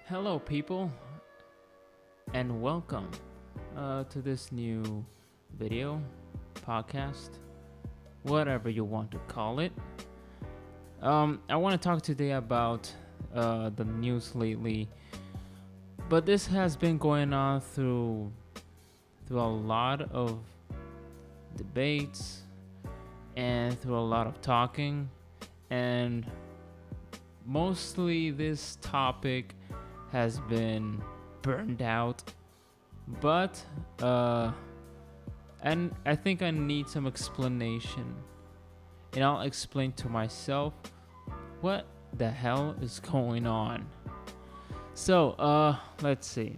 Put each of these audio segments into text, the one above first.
Hello, people, and welcome to this new video, podcast, whatever you want to call it. I want to talk today about the news lately, but this has been going on through a lot of debates and through a lot of talking, and mostly this topic has been burned out, but and I think I need some explanation, and I'll explain to myself what the hell is going on. So let's see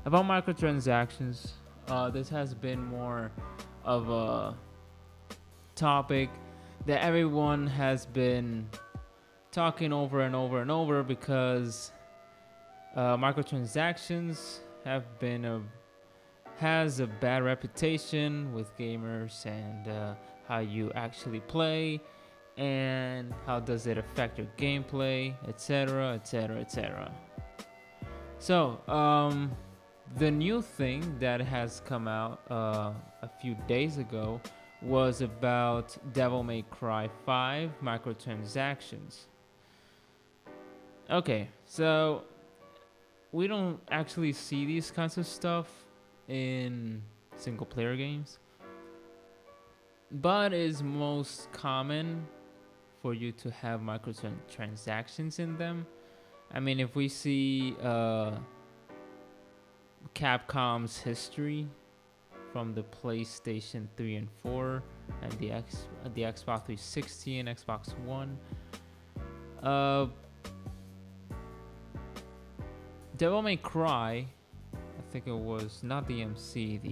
about microtransactions. This has been more of a topic that everyone has been talking over and over and over because microtransactions has a bad reputation with gamers, and how you actually play, and how does it affect your gameplay, etc., etc., etc. So the new thing that has come out a few days ago was about Devil May Cry 5 microtransactions. Okay, so we don't actually see these kinds of stuff in single player games, but it's most common for you to have microtransactions in them. I mean, if we see Capcom's history from the PlayStation 3 and 4 and the Xbox 360 and Xbox One, Devil May Cry, I think it was not DMC, I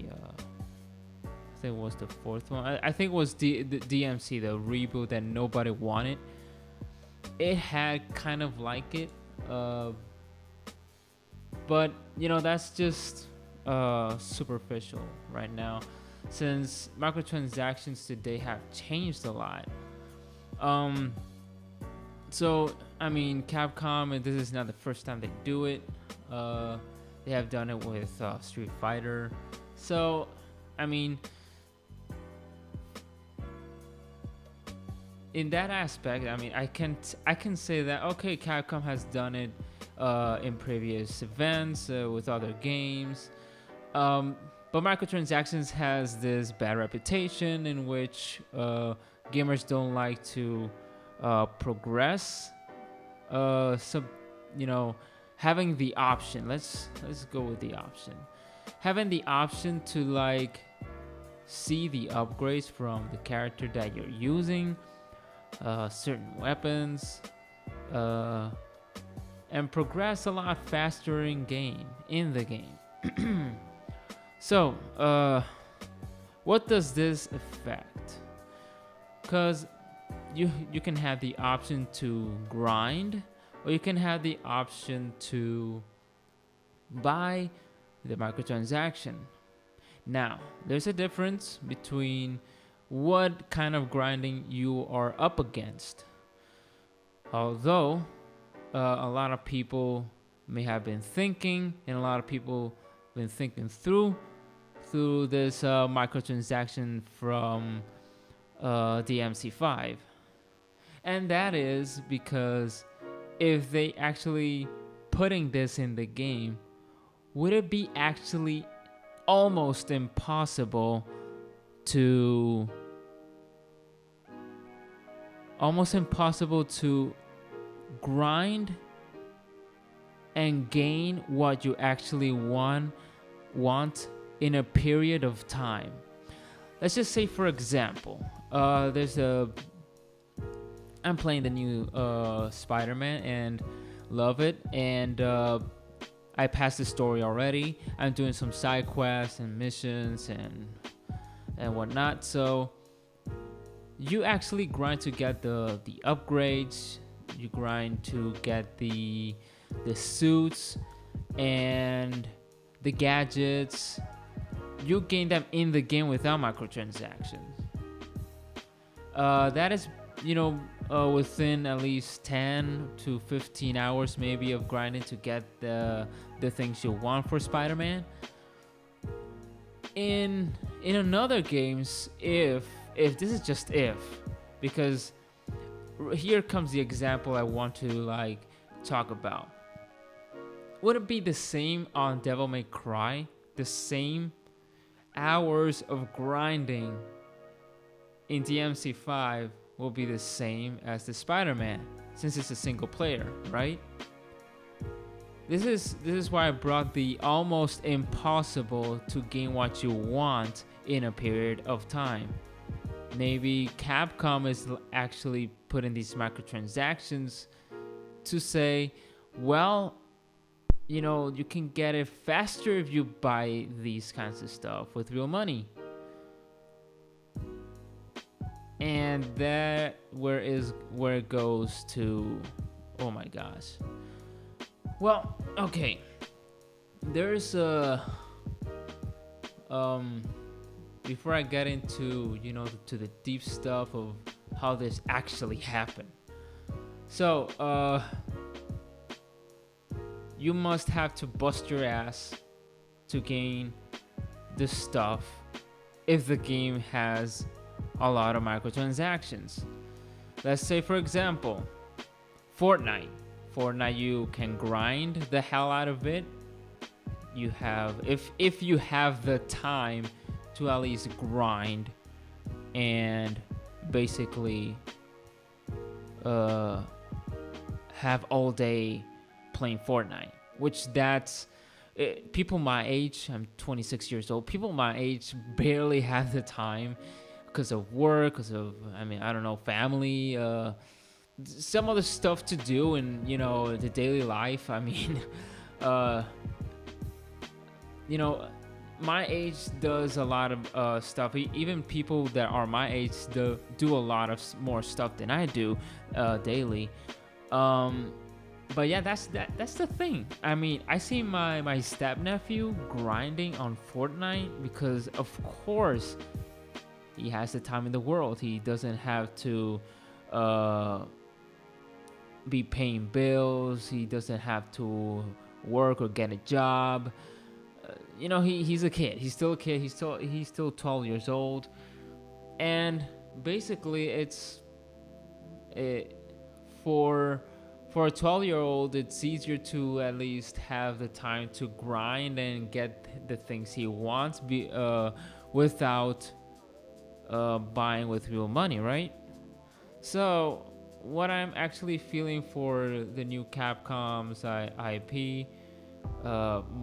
think it was the fourth one. I think it was the DMC, the reboot that nobody wanted. It had kind of like it, but that's just superficial right now, since microtransactions today have changed a lot. So I mean, Capcom, and this is not the first time they do it. They have done it with Street Fighter. So I mean, in that aspect, I mean, I can say that okay, Capcom has done it in previous events with other games, but microtransactions has this bad reputation in which gamers don't like to progress. Having the option. Let's go with the option. Having the option to like see the upgrades from the character that you're using, certain weapons, and progress a lot faster in the game. So, what does this affect? Because you can have the option to grind, or you can have the option to buy the microtransaction. Now, there's a difference between what kind of grinding you are up against. Although a lot of people may have been thinking, and a lot of people been thinking through this microtransaction from DMC5, and that is because if they actually putting this in the game, would it be actually almost impossible to grind and gain what you actually want in a period of time? Let's just say, for example, I'm playing the new Spider-Man and love it, and I passed the story already. I'm doing some side quests and missions and whatnot. So you actually grind to get the upgrades. You grind to get the suits and the gadgets. You gain them in the game without microtransactions. That is within at least 10 to 15 hours maybe of grinding to get the things you want for Spider-Man. In another games, if this is just if, because here comes the example I want to like talk about. Would it be the same on Devil May Cry? The same hours of grinding in DMC5 will be the same as the Spider-Man, since it's a single player, right? This is why I brought the almost impossible to gain what you want in a period of time. Maybe Capcom is actually putting these microtransactions to say, well, you know, you can get it faster if you buy these kinds of stuff with real money. And that where it goes to, oh my gosh. Well, okay. There's a before I get into, you know, to the deep stuff of how this actually happened. So, you must have to bust your ass to gain the stuff if the game has a lot of microtransactions. Let's say, for example, Fortnite, you can grind the hell out of it. You have, if you have the time to at least grind and basically have all day playing Fortnite, which that's people my age. I'm 26 years old. People my age barely have the time because of work, because of, I mean, I don't know, family, some other stuff to do in, you know, the daily life. I mean, you know, my age does a lot of stuff. Even people that are my age do a lot of more stuff than I do daily. But yeah, that's the thing. I mean, I see my stepnephew grinding on Fortnite because, of course, he has the time in the world. He doesn't have to be paying bills. He doesn't have to work or get a job. You know, he's a kid. He's still a kid. He's still 12 years old, and basically, for a 12-year-old, it's easier to at least have the time to grind and get the things he wants without buying with real money, right? So what I'm actually feeling for the new Capcom's IP,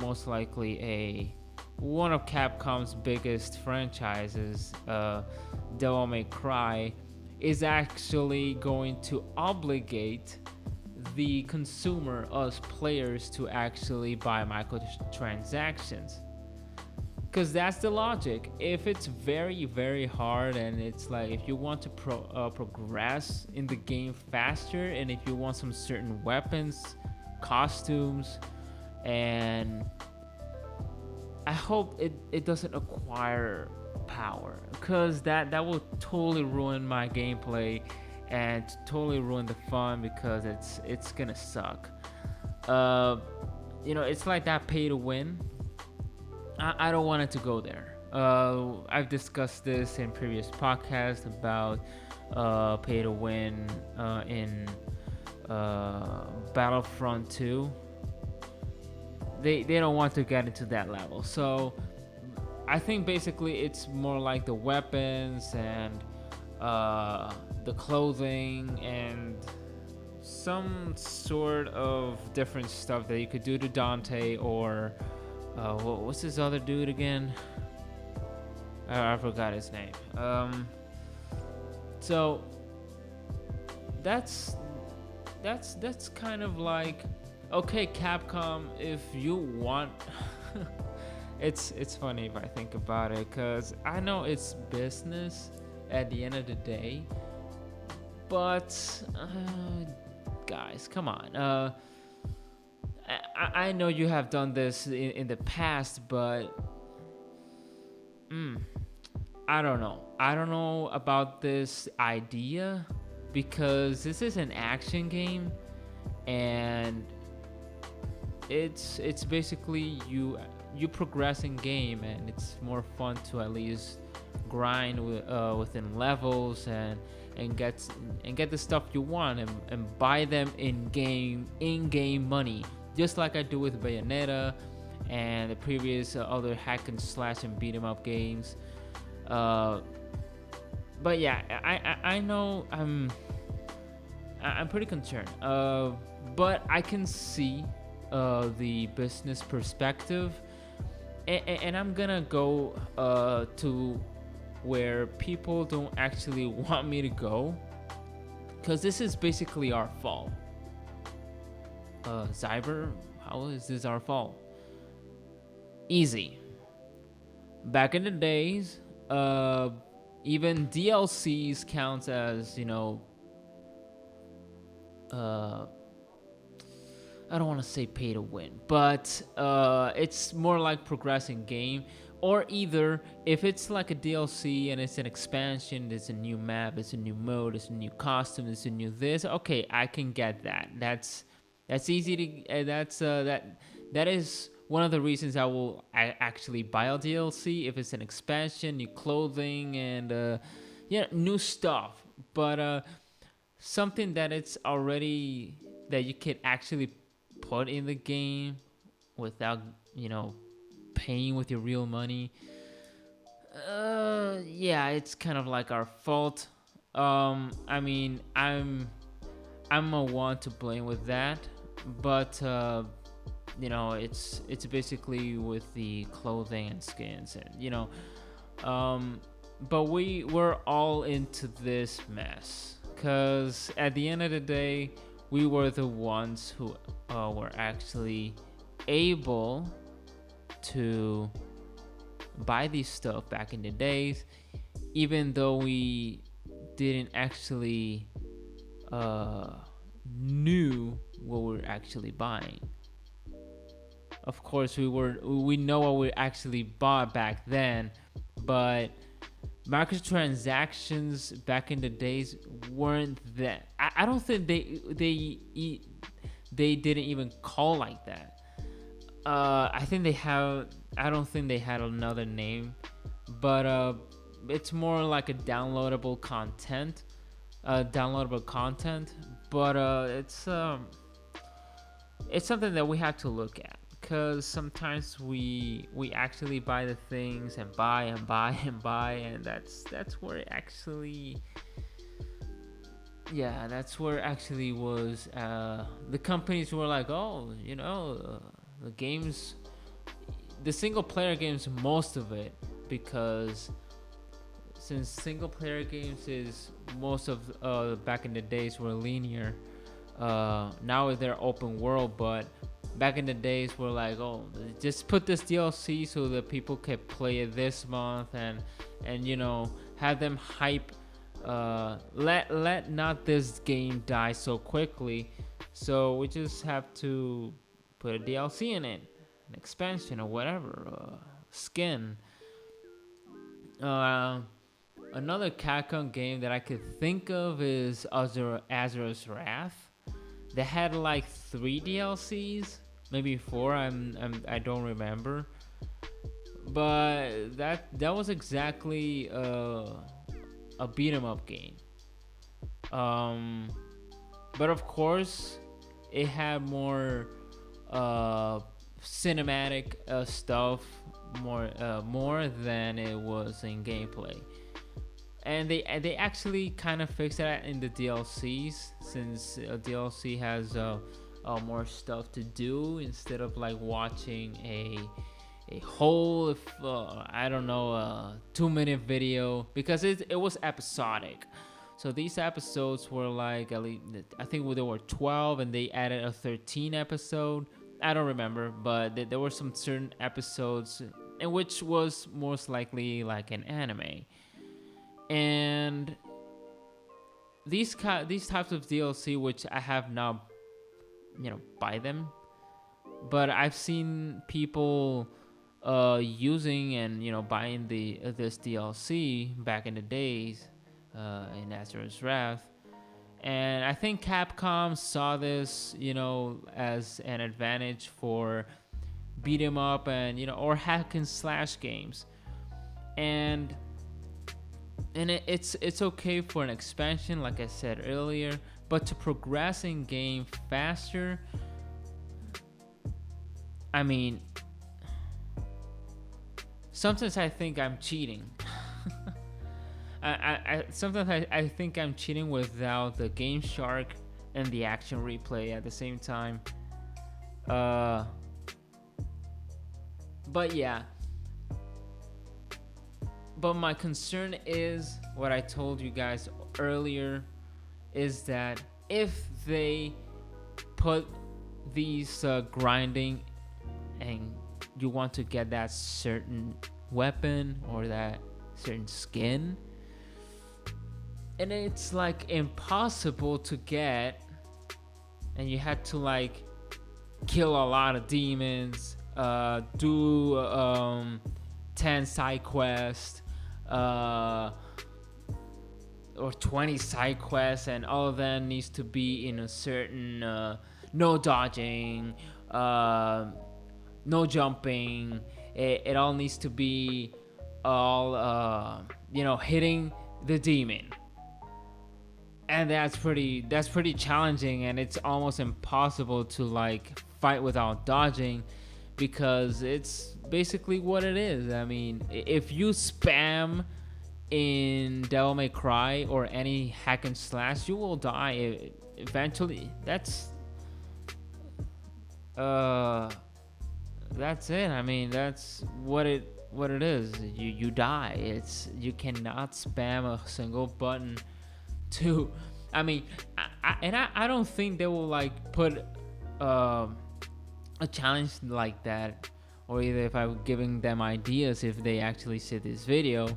most likely one of Capcom's biggest franchises, Devil May Cry, is actually going to obligate the consumer, us players, to actually buy microtransactions. Because that's the logic. If it's very, very hard, and it's like if you want to progress in the game faster, and if you want some certain weapons, costumes, and I hope it doesn't acquire power, because that will totally ruin my gameplay and totally ruin the fun, because it's gonna suck. You know, it's like that pay to win. I don't want it to go there. I've discussed this in previous podcasts about pay to win in Battlefront 2. They don't want to get into that level. So I think basically it's more like the weapons and the clothing and some sort of different stuff that you could do to Dante, or what's this other dude again? I forgot his name. So that's kind of like, okay, Capcom, if you want. It's funny if I think about it, because I know it's business at the end of the day, but guys, come on. I know you have done this in the past, but I don't know about this idea, because this is an action game, and it's basically you progress in game, and it's more fun to at least grind within levels and get the stuff you want, and buy them in game money, just like I do with Bayonetta and the previous other hack and slash and beat 'em up games. Uh, but yeah, I know I'm pretty concerned. But I can see the business perspective, and I'm gonna go to where people don't actually want me to go, because this is basically our fault. Zyber, how is this our fault? Easy. Back in the days, even DLCs counts as, uh, I don't want to say pay to win, but it's more like progressing game. Or either if it's like a DLC and it's an expansion, it's a new map, it's a new mode, it's a new costume, it's a new this. Okay, I can get that. That's easy to. That is one of the reasons I will actually buy a DLC if it's an expansion, new clothing, and new stuff. But something that it's already that you can actually put in the game without paying with your real money, yeah, it's kind of like our fault. I mean, I'm a one to blame with that, but it's basically with the clothing and skins, and but we're all into this mess, because at the end of the day, we were the ones who were actually able to buy these stuff back in the days, even though we didn't actually knew what we're actually buying. Of course, we know what we actually bought back then, but microtransactions back in the days weren't that. I don't think they didn't even call like that. I think they have. I don't think they had another name, but it's more like a downloadable content. But it's something that we have to look at, because sometimes we actually buy the things and buy and buy and buy, and that's where it actually. Yeah, that's where it actually was. The companies were like, oh, the games, the single player games, most of it, because since single player games is most of back in the days were linear, now they're open world, but back in the days we're like, oh, just put this DLC so that people can play it this month, and have them hype, let not this game die so quickly, so we just have to put a DLC in it, an expansion or whatever, skin. Another Capcom game that I could think of is Azura's Wrath. They had like 3 DLCs, maybe 4. I don't remember. But that was exactly a beat 'em up game. But of course, it had more cinematic stuff, more than it was in gameplay, and they actually kind of fixed that in the DLCs, since a DLC has more stuff to do, instead of like watching a whole 2-minute video, because it was episodic. So these episodes were like, at least, I think there were 12, and they added a 13 episode. I don't remember, but there were some certain episodes in which was most likely like an anime. And these types of DLC, which I have not, buy them, but I've seen people using and buying this DLC back in the days, in Azura's Wrath. And I think Capcom saw this, as an advantage for beat 'em up and or hack and slash games. And it's okay for an expansion, like I said earlier, but to progress in game faster, I mean, sometimes I think I'm cheating. Sometimes I think I'm cheating without the Game Shark and the action replay at the same time. But yeah. But my concern is what I told you guys earlier, is that if they put these grinding and you want to get that certain weapon or that certain skin, and it's like impossible to get, and you had to like kill a lot of demons, do 10 side quests, or 20 side quests, and all of them needs to be in a certain no dodging, no jumping. It all needs to be all hitting the demon, and that's pretty challenging, and it's almost impossible to like fight without dodging, because it's basically what it is. I mean, if you spam in Devil May Cry or any hack and slash, you will die eventually. That's it. I mean, that's what it is. You die. You cannot spam a single button to, I mean, I don't think they will like put a challenge like that, or either if I'm giving them ideas if they actually see this video.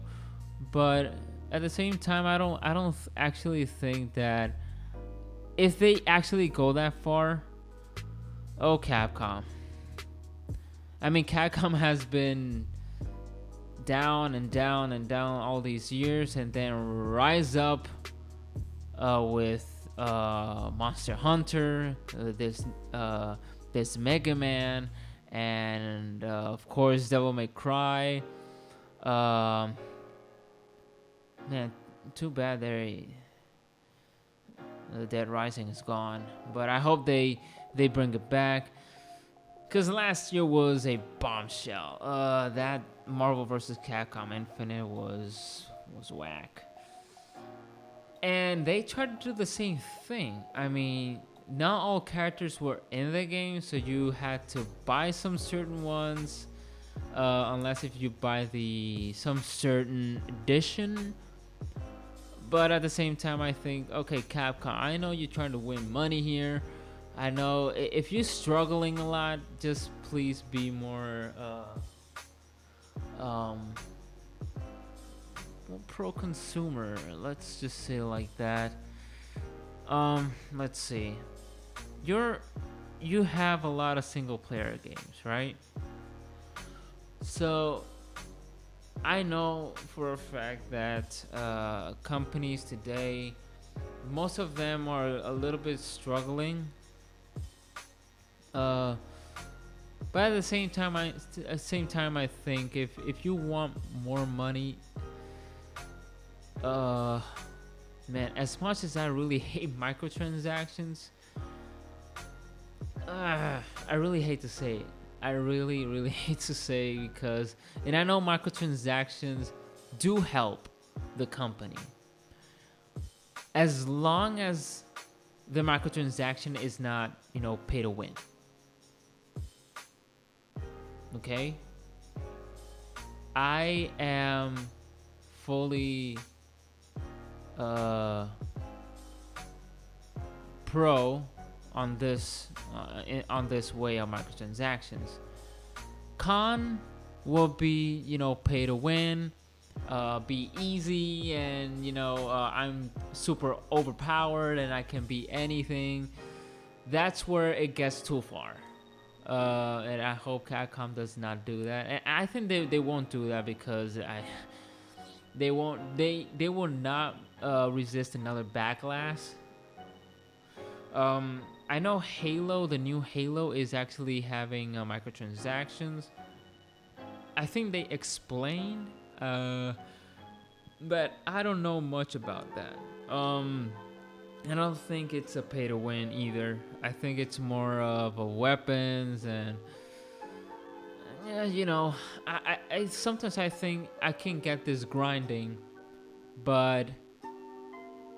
But at the same time, I don't actually think that if they actually go that far, Capcom. I mean, Capcom has been down and down and down all these years, and then rise up with Monster Hunter, this Mega Man, and of course Devil May Cry. Man, too bad the Dead Rising is gone, but I hope they bring it back, because last year was a bombshell. That Marvel vs. Capcom Infinite was whack. And they tried to do the same thing. I mean, not all characters were in the game, so you had to buy some certain ones, unless if you buy some certain edition. But at the same time, I think, okay, Capcom, I know you're trying to win money here. I know if you're struggling a lot, just please be more pro-consumer. Let's just say like that. Let's see. You have a lot of single-player games, right? So I know for a fact that companies today, most of them are a little bit struggling. But at the same time, I think if you want more money, man, as much as I really hate microtransactions, I really hate to say it. I really, really hate to say, because, and I know microtransactions do help the company, as long as the microtransaction is not, pay to win. Okay? I am fully pro on this way of microtransactions. Con will be, pay to win, be easy, and I'm super overpowered and I can be anything. That's where it gets too far. And I hope Capcom does not do that. And I think they won't do that, because they will not resist another backlash I know Halo, the new Halo, is actually having microtransactions. I think they explained, but I don't know much about that. I don't think it's a pay to win either. I think it's more of a weapons and yeah, I sometimes I think I can get this grinding, but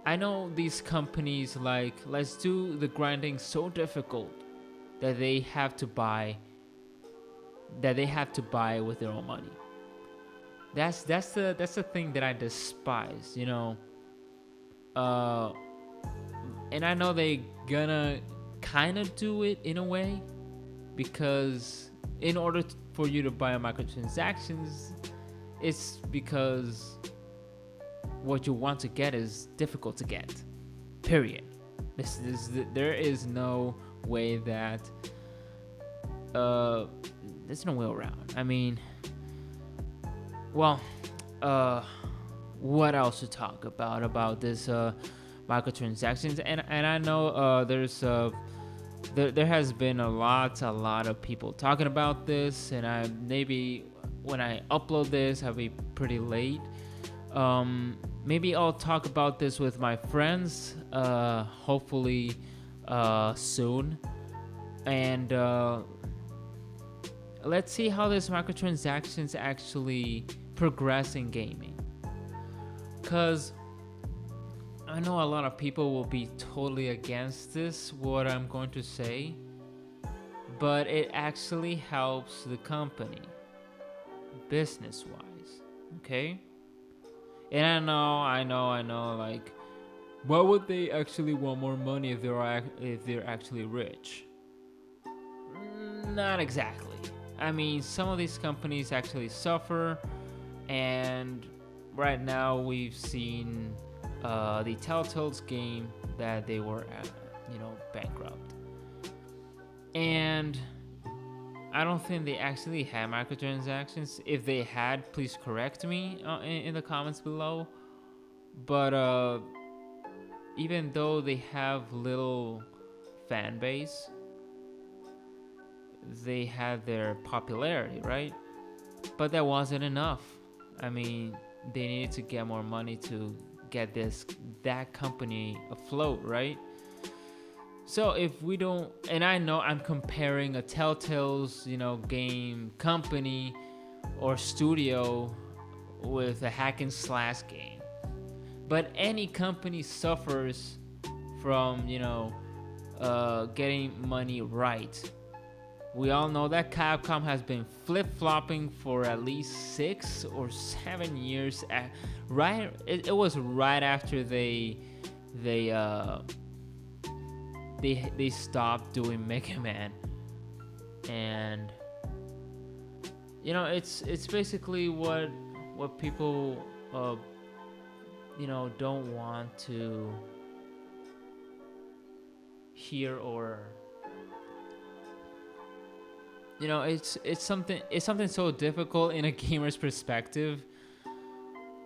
I know these companies like let's do the grinding so difficult that they have to buy with their own money. That's the thing that I despise, Uh, and I know they gonna kind of do it in a way because in order for you to buy microtransactions, it's because what you want to get is difficult to get. Period. There is no way that there's no way around. I mean, well, what else to talk about this microtransactions? And I know there has been a lot of people talking about this, and I maybe when I upload this, I'll be pretty late. Maybe I'll talk about this with my friends, hopefully soon, and let's see how this microtransactions actually progress in gaming. Because I know a lot of people will be totally against this, what I'm going to say, but it actually helps the company business-wise, okay? And I know, like, why would they actually want more money if they're actually rich? Not exactly. I mean, some of these companies actually suffer, and right now we've seen the Telltale's game that they were bankrupt, and I don't think they actually had microtransactions. If they had, please correct me in the comments below. But even though they have little fan base, they had their popularity, right? But that wasn't enough. I mean, they needed to get more money to get that company afloat, right? So if we don't, and I know I'm comparing a Telltale's, game company or studio with a hack and slash game, but any company suffers from, getting money right. We all know that Capcom has been flip-flopping for at least 6 or 7 years. It was right after they stopped doing Mega Man, and it's basically what people don't want to hear, or it's something so difficult in a gamer's perspective,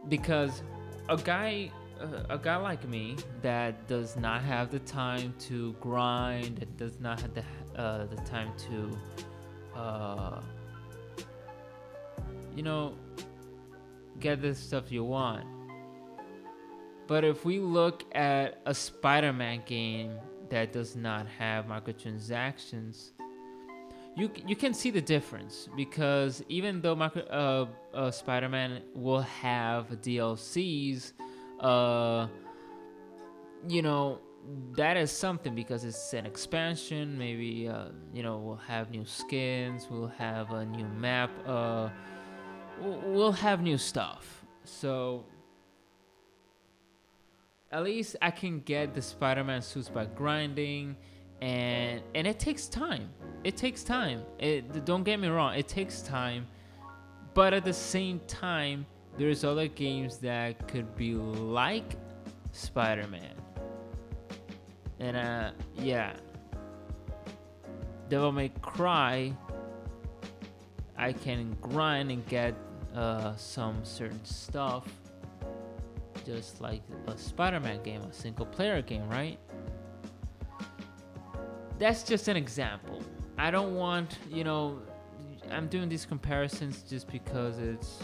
because a guy like me that does not have the time to grind, that does not have the time to get the stuff you want. But if we look at a Spider-Man game that does not have microtransactions, you can see the difference, because even though Spider-Man will have DLCs, that is something, because it's an expansion. Maybe we'll have new skins, we'll have a new map, we'll have new stuff. So at least I can get the Spider-Man suits by grinding, and it takes time. Don't get me wrong, it takes time, but at the same time, there's other games that could be like Spider-Man. And Devil May Cry, I can grind and get some certain stuff, just like a Spider-Man game, a single player game, right? that's just an example. I don't want, I'm doing these comparisons just because it's,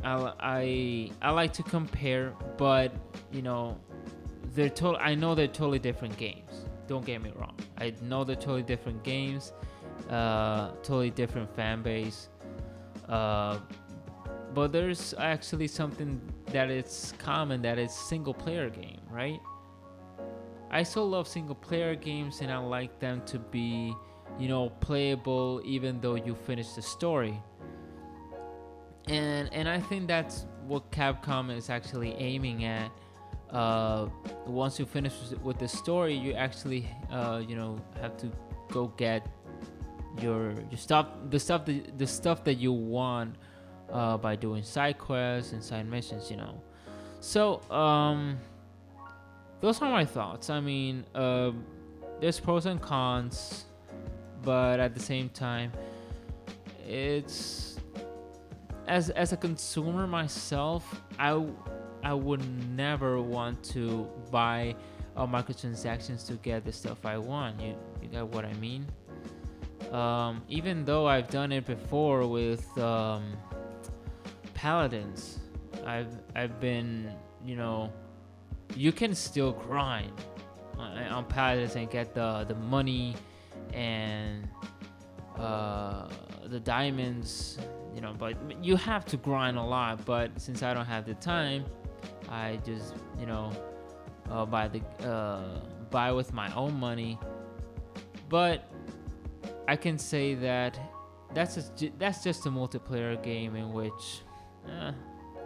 I like to compare, but I know they're totally different games. Don't get me wrong. I know they're totally different games, totally different fan base. But there's actually something that it's common, that it's single player game, right? I still love single player games, and I like them to be, playable even though you finish the story. And I think that's what Capcom is actually aiming at. Once you finish with the story, you actually have to go get your stuff, the stuff that you want by doing side quests and side missions. So those are my thoughts. I mean, there's pros and cons, but at the same time, it's as a consumer myself, I would never want to buy microtransactions to get the stuff I want. You got what I mean? Even though I've done it before with Paladins, I've been, you can still grind on Paladins and get the money and the diamonds, but you have to grind a lot. But since I don't have the time, I just buy with my own money. But I can say that that's just a multiplayer game in which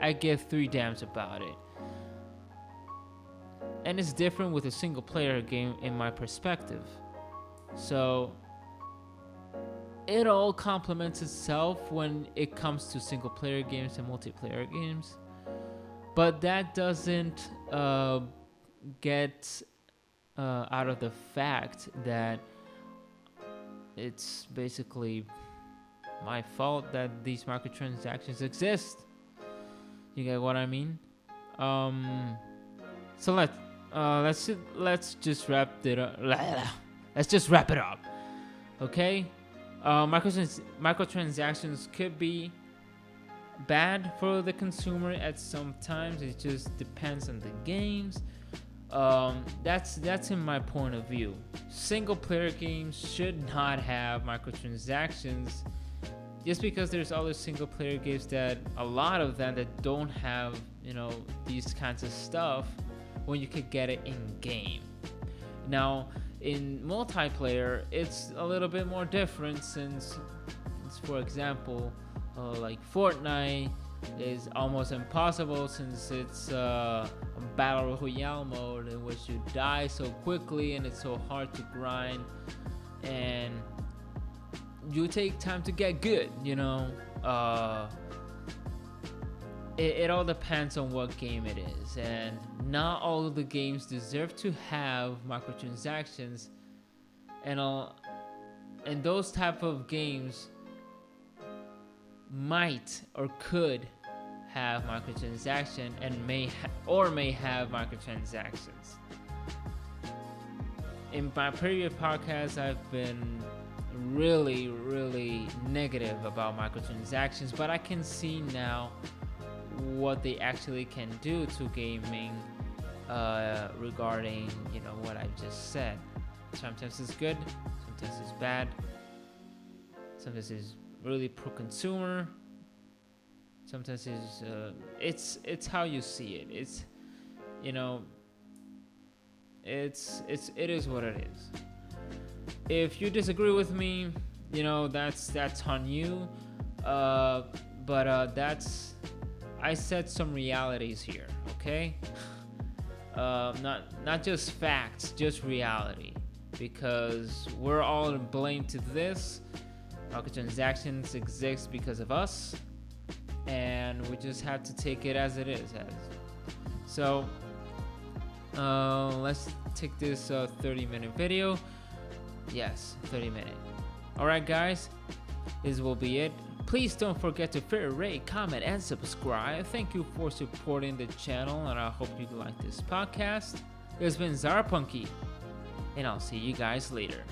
I give 3 damns about it. And it's different with a single player game in my perspective. So it all complements itself when it comes to single player games and multiplayer games. But that doesn't get out of the fact that it's basically my fault that these microtransactions exist. You get what I mean? So let's just wrap it up. Let's just wrap it up. Okay? Microtransactions could be bad for the consumer at some times. It just depends on the games. That's in my point of view. Single player games should not have microtransactions, just because there's other single player games that a lot of them that don't have these kinds of stuff when you could get it in game. Now in multiplayer, it's a little bit more different, since for example, like Fortnite is almost impossible, since it's a battle royale mode in which you die so quickly and it's so hard to grind, and you take time to get good. It all depends on what game it is, and not all of the games deserve to have microtransactions, and those type of games might or could have microtransaction and may have microtransactions. In my previous podcast, I've been really negative about microtransactions, but I can see now what they actually can do to gaming regarding what I just said. Sometimes it's good, sometimes it's bad, sometimes it's really pro-consumer, sometimes it's how you see it. It's it is what it is. If you disagree with me, that's on you, but I said some realities here, okay? Not just facts, just reality, because we're all to blame to this. Microtransactions exist because of us, and we just have to take it as it is. So let's take this 30-minute video. Yes, 30-minute. Alright guys, this will be it. Please don't forget to favorite, rate, comment, and subscribe. Thank you for supporting the channel, and I hope you like this podcast. It's been Zarapunky. and I'll see you guys later.